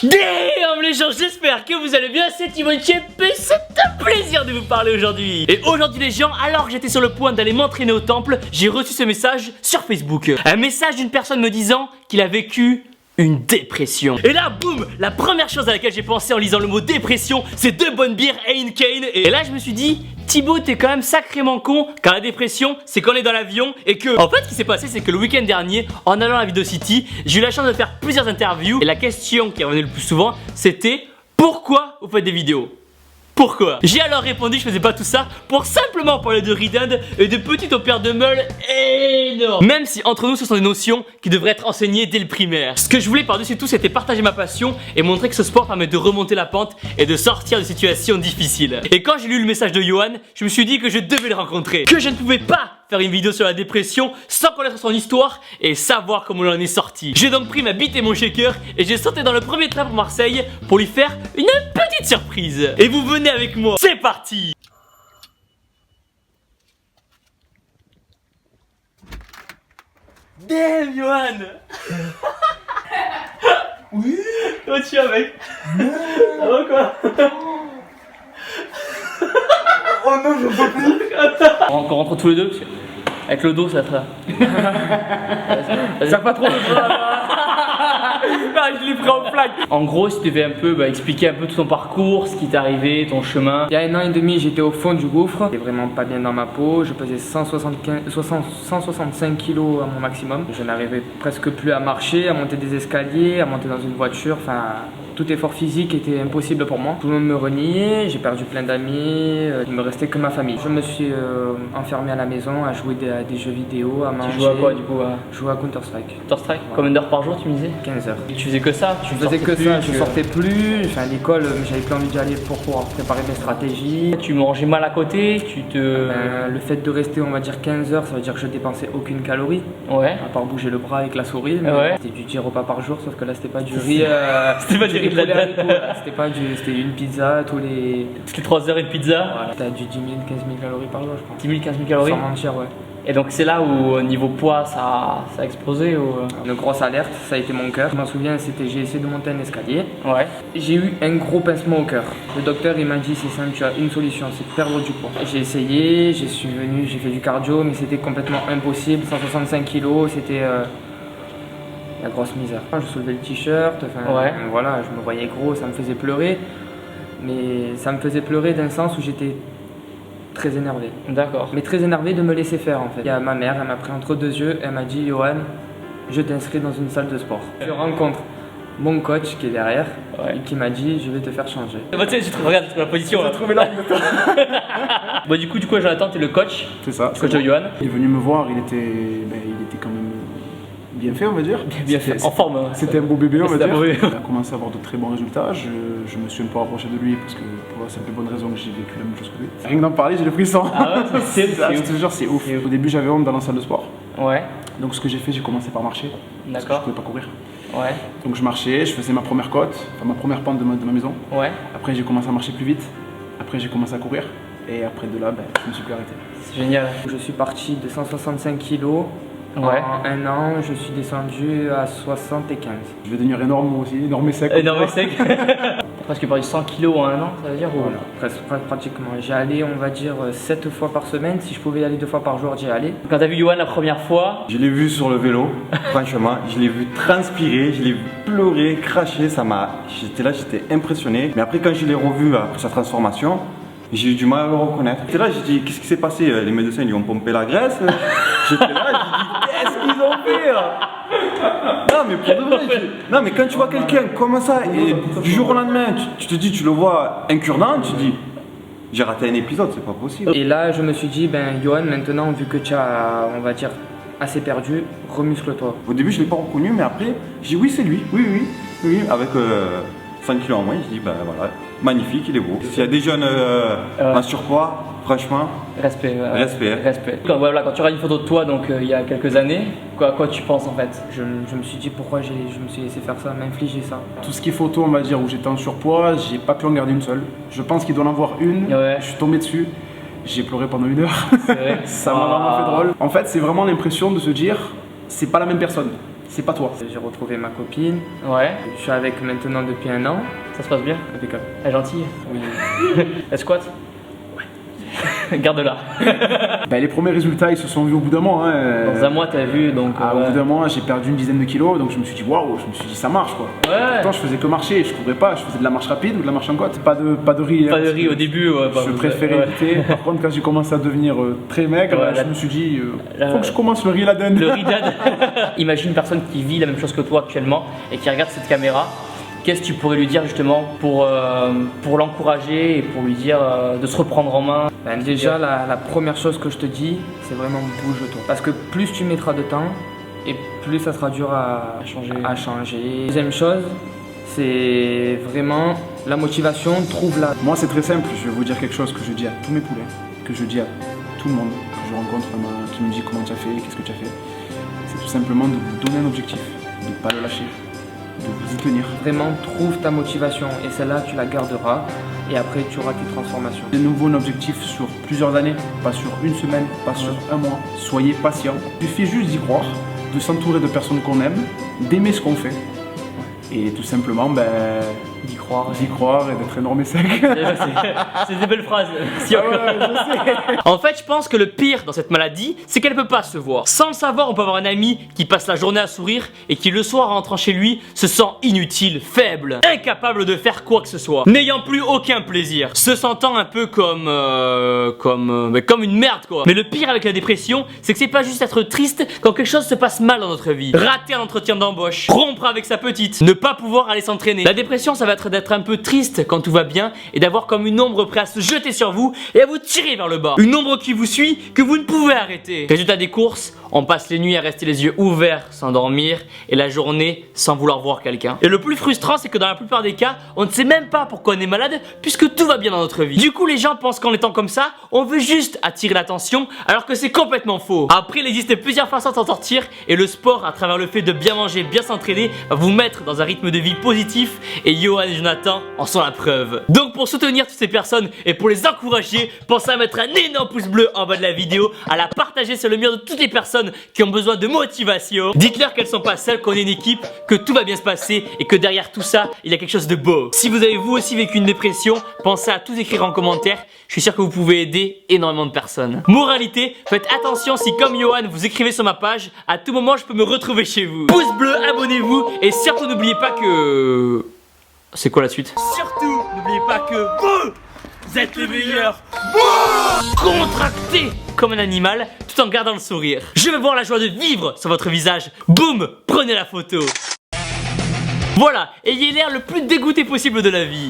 Damn les gens, j'espère que vous allez bien, c'est Timothée et c'est un plaisir de vous parler aujourd'hui. Et aujourd'hui les gens, alors que j'étais sur le point d'aller m'entraîner au temple, j'ai reçu ce message sur Facebook. Un message d'une personne me disant qu'il a vécu une dépression. Et là, boum, la première chose à laquelle j'ai pensé en lisant le mot dépression, c'est 2 bonnes bières Heineken. Et là, je me suis dit, Thibaut, t'es quand même sacrément con, car la dépression, c'est quand on est dans l'avion et que... En fait, ce qui s'est passé, c'est que le week-end dernier, en allant à Video City, j'ai eu la chance de faire plusieurs interviews. Et la question qui revenait le plus souvent, c'était pourquoi vous faites des vidéos ? Pourquoi? J'ai alors répondu que je faisais pas tout ça pour simplement parler de ridade et de petites opères de meules énormes. Même si entre nous ce sont des notions qui devraient être enseignées dès le primaire. Ce que je voulais par-dessus tout, c'était partager ma passion et montrer que ce sport permet de remonter la pente et de sortir de situations difficiles. Et quand j'ai lu le message de Johan, je me suis dit que je devais le rencontrer, que je ne pouvais pas faire une vidéo sur la dépression sans connaître son histoire et savoir comment il en est sorti. J'ai donc pris ma bite et mon shaker et j'ai sauté dans le premier train pour Marseille pour lui faire une petite surprise. Et vous venez avec moi, c'est parti! Damn Johan! Oui. Comment tu vas mec? Ça va quoi? Oh non, je peux plus. On rentre tous les deux parce que avec le dos ça te... Ça pas trop de bras. Ah, je l'ai pris en plaque. En gros, si tu devais un peu expliquer un peu tout ton parcours, ce qui t'est arrivé, ton chemin. Il y a 1 an et demi, j'étais au fond du gouffre. J'étais vraiment pas bien dans ma peau. Je pesais 165 kilos à mon maximum. Je n'arrivais presque plus à marcher, à monter des escaliers, à monter dans une voiture. Enfin, tout effort physique était impossible pour moi. Tout le monde me reniait, j'ai perdu plein d'amis. Il me restait que ma famille. Je me suis enfermé à la maison à jouer à des jeux vidéo, à manger. Tu jouais à quoi du coup? Je jouais à Counter-Strike. Counter-Strike? Combien d'heures par jour tu me disais? 15 heures. Tu faisais que ça? Je faisais que ça, je sortais plus, enfin, à l'école j'avais plus envie d'y aller pour pouvoir préparer mes stratégies. Tu mangeais mal à côté, tu te... Le fait de rester on va dire 15 heures, ça veut dire que je dépensais aucune calorie. Ouais. À part bouger le bras avec la souris, mais ouais. C'était du 10 repas par jour, sauf que là c'était pas du riz. C'était pas du riz de la date. C'était une pizza tous les... Toutes les 3 heures une pizza. Voilà, t'as du 10 000, 15 000 calories par jour je pense. 10 000, 15 000 calories. Sans mentir, ouais. Et donc c'est là où au niveau poids ça a explosé ou... Une grosse alerte, ça a été mon cœur. Je m'en souviens, j'ai essayé de monter un escalier. Ouais. J'ai eu un gros pincement au cœur. Le docteur il m'a dit c'est simple, tu as une solution, c'est de perdre du poids. J'ai essayé, j'ai fait du cardio, mais c'était complètement impossible. 165 kilos, c'était la grosse misère. Je soulevais le t-shirt, ouais. Voilà, je me voyais gros, ça me faisait pleurer. Mais ça me faisait pleurer d'un sens où j'étais très énervé. D'accord. Mais très énervé de me laisser faire en fait. Il y a ma mère, elle m'a pris entre 2 yeux, elle m'a dit Johan, je t'inscris dans une salle de sport. Je rencontre mon coach qui est derrière, ouais. Et qui m'a dit je vais te faire changer. Bah tu sais, regarde la position là. Trouvé là. Bah du coup Jonathan t'es le coach. C'est ça. Le coach de Johan. Il est venu me voir, il était quand même bien fait on va dire. Bien fait, en forme. C'était un beau bébé on va dire. Il a commencé à avoir de très bons résultats. Je me suis un peu rapproché de lui parce que pour la simple bonne raison que j'ai vécu la même chose que lui. Rien que d'en parler j'ai le frisson. Ah ouais, c'est ouf. Au début j'avais honte dans la salle de sport. Ouais. Donc ce que j'ai fait, j'ai commencé par marcher. D'accord. Parce que je pouvais pas courir. Ouais. Donc je marchais, je faisais ma première côte, enfin ma première pente de ma maison. Ouais. Après j'ai commencé à marcher plus vite. Après j'ai commencé à courir. Et après de là, je me suis plus arrêté. C'est génial. Je suis parti de 165 kilos. Ouais. En 1 an, je suis descendu à 75. Je vais devenir énorme moi aussi, énorme et sec. Énorme et sec. Presque perdu 100 kilos en 1 an, ça veut dire ou... Voilà, pratiquement. J'y allais, on va dire, 7 fois par semaine. Si je pouvais y aller 2 fois par jour, j'y allais. Quand t'as vu Johan la première fois, je l'ai vu sur le vélo, franchement, je l'ai vu transpirer, je l'ai vu pleurer, cracher, j'étais impressionné. Mais après quand je l'ai revu après sa transformation, j'ai eu du mal à le reconnaître. J'étais là, j'ai dit qu'est-ce qui s'est passé? Les médecins ils lui ont pompé la graisse. J'étais là, j'ai dit qu'est-ce qu'ils ont fait? Non mais pour de vrai, non mais quand tu vois quelqu'un comme ça et du jour au lendemain, tu te dis, tu le vois incurant, tu te dis j'ai raté un épisode, c'est pas possible. Et là je me suis dit, Johan, maintenant vu que tu as, on va dire, assez perdu, remuscle-toi. Au début je l'ai pas reconnu, mais après j'ai dit oui c'est lui, oui, avec 5 kilos en moins, je dis voilà, magnifique, il est beau. S'il y a des jeunes en surpoids, franchement, respect. Respect. Quand tu regardes une photo de toi donc il y a quelques années, quoi tu penses en fait? Je me suis dit pourquoi je me suis laissé faire ça, m'infliger ça. Tout ce qui est photo on va dire où j'étais en surpoids, j'ai pas pu en garder une seule. Je pense qu'il doit en avoir une, ouais. Je suis tombé dessus, j'ai pleuré pendant 1 heure. C'est vrai. Ça m'a vraiment fait drôle. En fait c'est vraiment l'impression de se dire c'est pas la même personne. c'est pas toi. J'ai retrouvé ma copine. Ouais, Je suis avec maintenant depuis 1 an. ça se passe bien. Impeccable. Elle est gentille. Oui. Elle squatte. Garde-la. Ben, les premiers résultats, ils se sont vus au bout d'un mois. Hein. Dans un mois, t'as vu, donc. Au bout d'un mois, j'ai perdu une dizaine de kilos, donc je me suis dit waouh, je me suis dit ça marche quoi. Ouais. Pourtant, je faisais que marcher, je courais pas, je faisais de la marche rapide ou de la marche en côte. Pas de riz. Pas de riz au début, ouais. Je préférais éviter. Par contre, quand j'ai commencé à devenir très maigre, Ouais, je la- me suis dit la- faut que je commence le riz laden. Le ridad. Imagine une personne qui vit la même chose que toi actuellement et qui regarde cette caméra. Qu'est-ce que tu pourrais lui dire justement pour l'encourager et pour lui dire de se reprendre en main? Ben, déjà, la première chose que je te dis, c'est vraiment bouge-toi. Parce que plus tu mettras de temps, et plus ça sera dur à changer. Deuxième chose, c'est vraiment la motivation, trouve-la. Moi, c'est très simple. Je vais vous dire quelque chose que je dis à tous mes poulets, que je dis à tout le monde que je rencontre, qui me dit comment tu as fait, qu'est-ce que tu as fait. C'est tout simplement de vous donner un objectif, de ne pas le lâcher, de vous y tenir. Vraiment, trouve ta motivation et celle-là, tu la garderas et après, tu auras tes transformations. De nouveau un objectif sur plusieurs années, pas sur une semaine, pas sur un mois. Soyez patient. Il suffit juste d'y croire, de s'entourer de personnes qu'on aime, d'aimer ce qu'on fait. Et tout simplement, D'y croire. d'y croire et d'être énorme et sec. C'est des belles phrases. En fait, je pense que le pire dans cette maladie, c'est qu'elle peut pas se voir. Sans le savoir, on peut avoir un ami qui passe la journée à sourire et qui le soir, en rentrant chez lui, se sent inutile, faible, incapable de faire quoi que ce soit, n'ayant plus aucun plaisir, se sentant un peu comme une merde quoi. Mais le pire avec la dépression, c'est que c'est pas juste être triste quand quelque chose se passe mal dans notre vie. Rater un entretien d'embauche, rompre avec sa petite, ne pas pouvoir aller s'entraîner. La dépression, ça va être d'être un peu triste quand tout va bien et d'avoir comme une ombre prête à se jeter sur vous et à vous tirer vers le bas. Une ombre qui vous suit, que vous ne pouvez arrêter. Résultat des courses, on passe les nuits à rester les yeux ouverts sans dormir et la journée sans vouloir voir quelqu'un. Et le plus frustrant, c'est que dans la plupart des cas, on ne sait même pas pourquoi on est malade puisque tout va bien dans notre vie. Du coup, les gens pensent qu'en étant comme ça, on veut juste attirer l'attention alors que c'est complètement faux. Après, il existe plusieurs façons de s'en sortir et le sport, à travers le fait de bien manger, bien s'entraîner, va vous mettre dans un rythme de vie positif et Johan et Jonathan en sont la preuve. Donc pour soutenir toutes ces personnes et pour les encourager, pensez à mettre un énorme pouce bleu en bas de la vidéo, à la partager sur le mur de toutes les personnes qui ont besoin de motivation. Dites-leur qu'elles sont pas seules, qu'on est une équipe, que tout va bien se passer et que derrière tout ça, il y a quelque chose de beau. Si vous avez vous aussi vécu une dépression, pensez à tout écrire en commentaire. Je suis sûr que vous pouvez aider énormément de personnes. Moralité, faites attention si comme Johan vous écrivez sur ma page, à tout moment je peux me retrouver chez vous. Pouce bleu, abonnez-vous et surtout n'oubliez pas que... C'est quoi la suite? Surtout n'oubliez pas que vous êtes les meilleurs. Contractez comme un animal tout en gardant le sourire. Je veux voir la joie de vivre sur votre visage. Boum, prenez la photo. Voilà, ayez l'air le plus dégoûté possible de la vie.